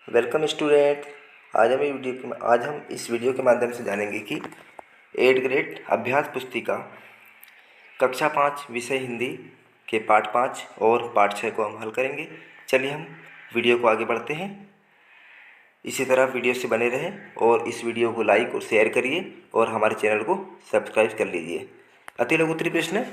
Welcome student. आज हम इस वीडियो के माध्यम से जानेंगे कि 8th ग्रेड अभ्यास पुस्तिका कक्षा 5 विषय हिंदी के पाठ 5 और पाठ 6 को हम हल करेंगे। चलिए हम वीडियो को आगे बढ़ते हैं। इसी तरह वीडियो से बने रहें और इस वीडियो को लाइक और शेयर करिए और हमारे चैनल को सब्सक्राइब कर लीजिए। अति लघु उत्तरीय प्रश्न,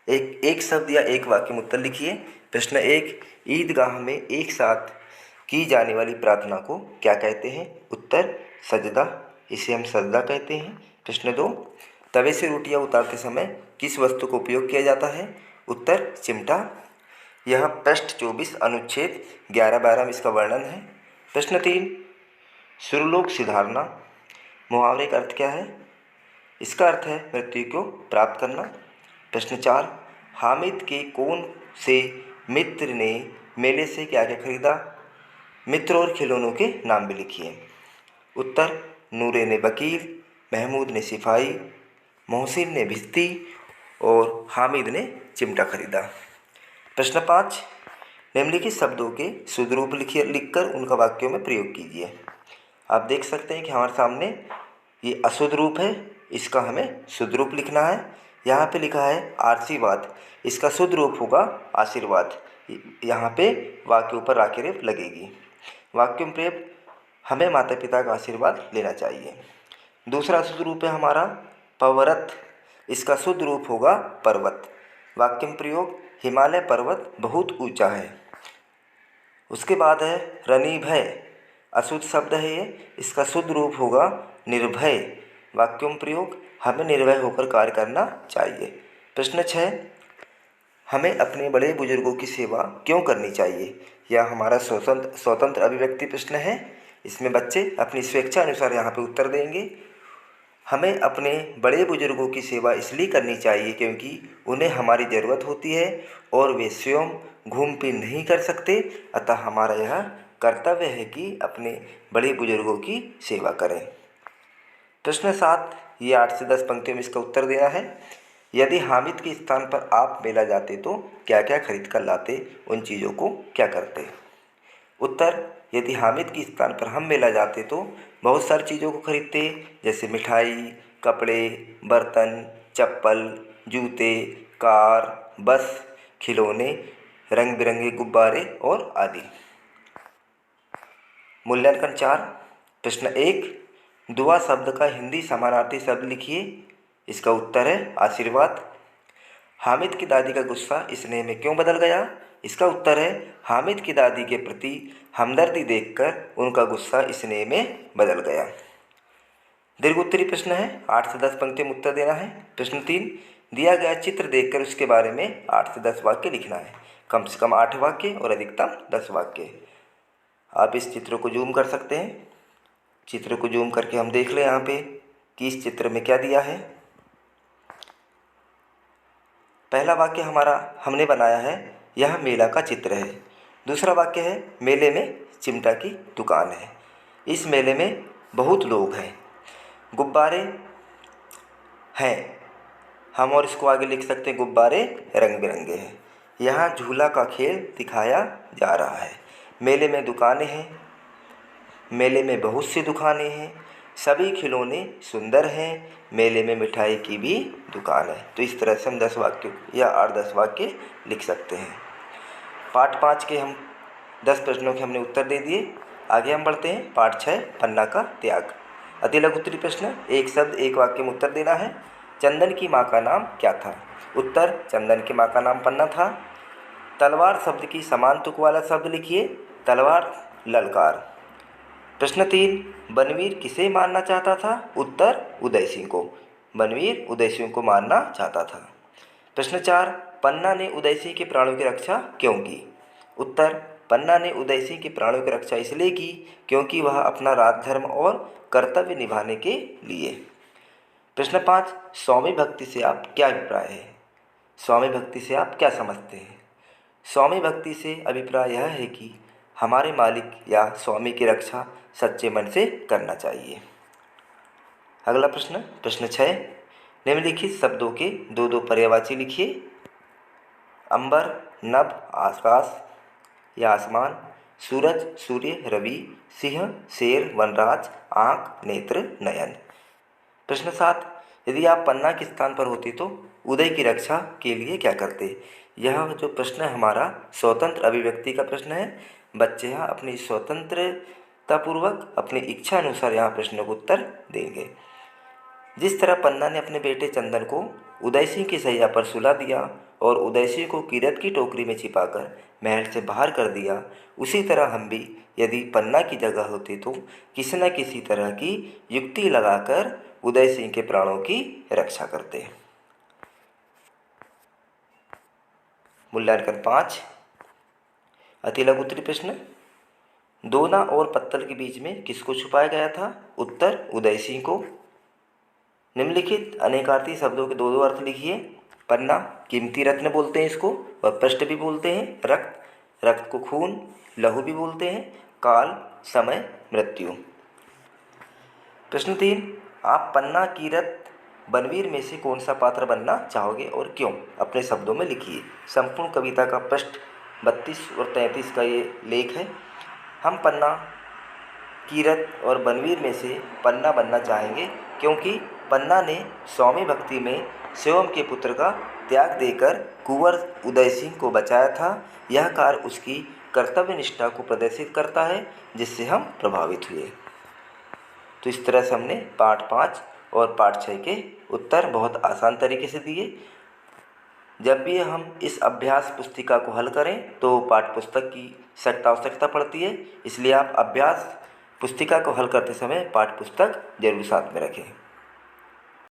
एक शब्द या एक वाक्य में उत्तर लिखिए। प्रश्न 1, ईदगाह में एक साथ की जाने वाली प्रार्थना को क्या कहते हैं? उत्तर, सजदा। इसे हम सजदा कहते हैं। प्रश्न 2, तवे से रोटियां उतारते समय किस वस्तु का उपयोग किया जाता है? उत्तर, चिमटा। यह पृष्ठ 24 अनुच्छेद 11-12 में इसका वर्णन है। प्रश्न 3, सुरलोक सिधारना मुहावरे का अर्थ क्या है? इसका अर्थ है मृत्यु को प्राप्त करना। प्रश्न 4, हामिद के कौन से मित्र ने मेले से क्या क्या खरीदा? मित्र और खिलौनों के नाम भी लिखिए। उत्तर, नूरे ने वकील, महमूद ने सिपाही, मोहसिन ने भिश्ती और हामिद ने चिमटा खरीदा। प्रश्न 5, निम्नलिखित शब्दों के शुद्ध रूप लिखकर उनका वाक्यों में प्रयोग कीजिए। आप देख सकते हैं कि हमारे सामने ये अशुद्ध रूप है, इसका हमें शुद्ध रूप लिखना है। यहाँ पे लिखा है आशीर्वाद, इसका शुद्ध रूप होगा आशीर्वाद। यहाँ पे वाक्य ऊपर राके रेफ लगेगी। वाक्य में प्रयोग, हमें माता पिता का आशीर्वाद लेना चाहिए। दूसरा शुद्ध रूप है हमारा पवरत, इसका शुद्ध रूप होगा पर्वत। वाक्य में प्रयोग, हिमालय पर्वत बहुत ऊंचा है। उसके बाद है रनिभय, अशुद्ध शब्द है ये, इसका शुद्ध रूप होगा निर्भय। वाक्यों में प्रयोग, हमें निर्भय होकर कार्य करना चाहिए। प्रश्न 6, हमें अपने बड़े बुजुर्गों की सेवा क्यों करनी चाहिए? यह हमारा स्वतंत्र अभिव्यक्ति प्रश्न है। इसमें बच्चे अपनी स्वेच्छा अनुसार यहाँ पे उत्तर देंगे। हमें अपने बड़े बुजुर्गों की सेवा इसलिए करनी चाहिए क्योंकि उन्हें हमारी ज़रूरत होती है और वे स्वयं घूम फिर नहीं कर सकते, अतः हमारा यह कर्तव्य है कि अपने बड़े बुजुर्गों की सेवा करें। प्रश्न 7, ये 8 से 10 पंक्तियों में इसका उत्तर देना है। यदि हामिद के स्थान पर आप मेला जाते तो क्या क्या खरीद कर लाते? उन चीज़ों को क्या करते? उत्तर, यदि हामिद के स्थान पर हम मेला जाते तो बहुत सारी चीज़ों को खरीदते, जैसे मिठाई, कपड़े, बर्तन, चप्पल, जूते, कार, बस, खिलौने, रंग बिरंगे गुब्बारे और आदि। मूल्यांकन 4। प्रश्न 1, दुआ शब्द का हिंदी समानार्थी शब्द लिखिए। इसका उत्तर है आशीर्वाद। हामिद की दादी का गुस्सा स्नेह में क्यों बदल गया? इसका उत्तर है हामिद की दादी के प्रति हमदर्दी देखकर उनका गुस्सा स्नेह में बदल गया। दीर्घ उत्तरीय प्रश्न है, 8 से 10 पंक्तियों में उत्तर देना है। प्रश्न 3, दिया गया चित्र देखकर उसके बारे में 8 से 10 वाक्य लिखना है। कम से कम 8 वाक्य और अधिकतम 10 वाक्य। आप इस चित्र को जूम कर सकते हैं। चित्र को जूम करके हम देख लें यहाँ पे कि इस चित्र में क्या दिया है। पहला वाक्य हमारा हमने बनाया है, यह मेला का चित्र है। दूसरा वाक्य है, मेले में चिमटा की दुकान है। इस मेले में बहुत लोग हैं। गुब्बारे हैं, हम और इसको आगे लिख सकते हैं, गुब्बारे रंग बिरंगे हैं। यहाँ झूला का खेल दिखाया जा रहा है। मेले में दुकानें हैं, मेले में बहुत सी दुकानें हैं। सभी खिलौने सुंदर हैं, मेले में मिठाई की भी दुकान है। तो इस तरह से हम 10 वाक्य या 8-10 वाक्य लिख सकते हैं। पाठ 5 के हम 10 प्रश्नों के हमने उत्तर दे दिए। आगे हम बढ़ते हैं। पाठ 6, पन्ना का त्याग। अति लघु उत्तरीय प्रश्न, एक शब्द एक वाक्य में उत्तर देना है। चंदन की माँ का नाम क्या था? उत्तर, चंदन की माँ का नाम पन्ना था। तलवार शब्द की समान तुक वाला शब्द लिखिए। तलवार, ललकार। प्रश्न 3, बनवीर किसे मारना चाहता था? उत्तर, उदय सिंह को। बनवीर उदय सिंह को मारना चाहता था। प्रश्न 4, पन्ना ने उदय सिंह के प्राणों की रक्षा क्यों की? उत्तर, पन्ना ने उदय सिंह के प्राणों की रक्षा इसलिए की क्योंकि वह अपना राजधर्म और कर्तव्य निभाने के लिए। प्रश्न 5, स्वामी भक्ति से आप क्या अभिप्राय है? स्वामी भक्ति से आप क्या समझते हैं? स्वामी भक्ति से अभिप्राय यह है कि हमारे मालिक या स्वामी की रक्षा सच्चे मन से करना चाहिए। अगला प्रश्न, प्रश्न 6, निम्नलिखित शब्दों के 2-2 पर्यायवाची लिखिए। अंबर, नभ, आकाश या आसमान। सूरज, सूर्य, रवि, सिंह, शेर, वनराज, आँख, नेत्र, नयन। प्रश्न 7, यदि आप पन्ना के स्थान पर होते तो उदय की रक्षा के लिए क्या करते? यह जो प्रश्न है हमारा स्वतंत्र अभिव्यक्ति का प्रश्न है। बच्चे यहाँ अपनी स्वतंत्रतापूर्वक अपनी इच्छा अनुसार यहाँ प्रश्न को उत्तर देंगे। जिस तरह पन्ना ने अपने बेटे चंदन को उदय सिंह की सैया पर सुला दिया और उदय सिंह को कीरत की टोकरी में छिपाकर महल से बाहर कर दिया, उसी तरह हम भी यदि पन्ना की जगह होते तो किसी न किसी तरह की युक्ति लगाकर उदय सिंह के प्राणों की रक्षा करते। मूल्यांकन 5, अति लघु उत्तरीय प्रश्न। दोना और पत्तल के बीच में किसको छुपाया गया था? उत्तर, उदय सिंह को। निम्नलिखित अनेकार्थी शब्दों के दो दो अर्थ लिखिए। पन्ना, कीमती रत्न बोलते हैं इसको, और पृष्ठ भी बोलते हैं। रक्त, रक्त को खून, लहू भी बोलते हैं। काल, समय, मृत्यु। प्रश्न 3, आप पन्ना, कीरत, बनवीर में से कौन सा पात्र बनना चाहोगे और क्यों? अपने शब्दों में लिखिए। संपूर्ण कविता का पृष्ठ 32 और 33 का ये लेख है। हम पन्ना, कीरत और बनवीर में से पन्ना बनना चाहेंगे क्योंकि पन्ना ने स्वामी भक्ति में शिवम के पुत्र का त्याग देकर कुंवर उदय सिंह को बचाया था। यह कार्य उसकी कर्तव्य निष्ठा को प्रदर्शित करता है, जिससे हम प्रभावित हुए। तो इस तरह से हमने पाठ 5 और पाठ 6 के उत्तर बहुत आसान तरीके से दिए। जब भी हम इस अभ्यास पुस्तिका को हल करें तो पाठ्य पुस्तक की सख्त आवश्यकता पड़ती है, इसलिए आप अभ्यास पुस्तिका को हल करते समय पाठ्य पुस्तक जरूर साथ में रखें।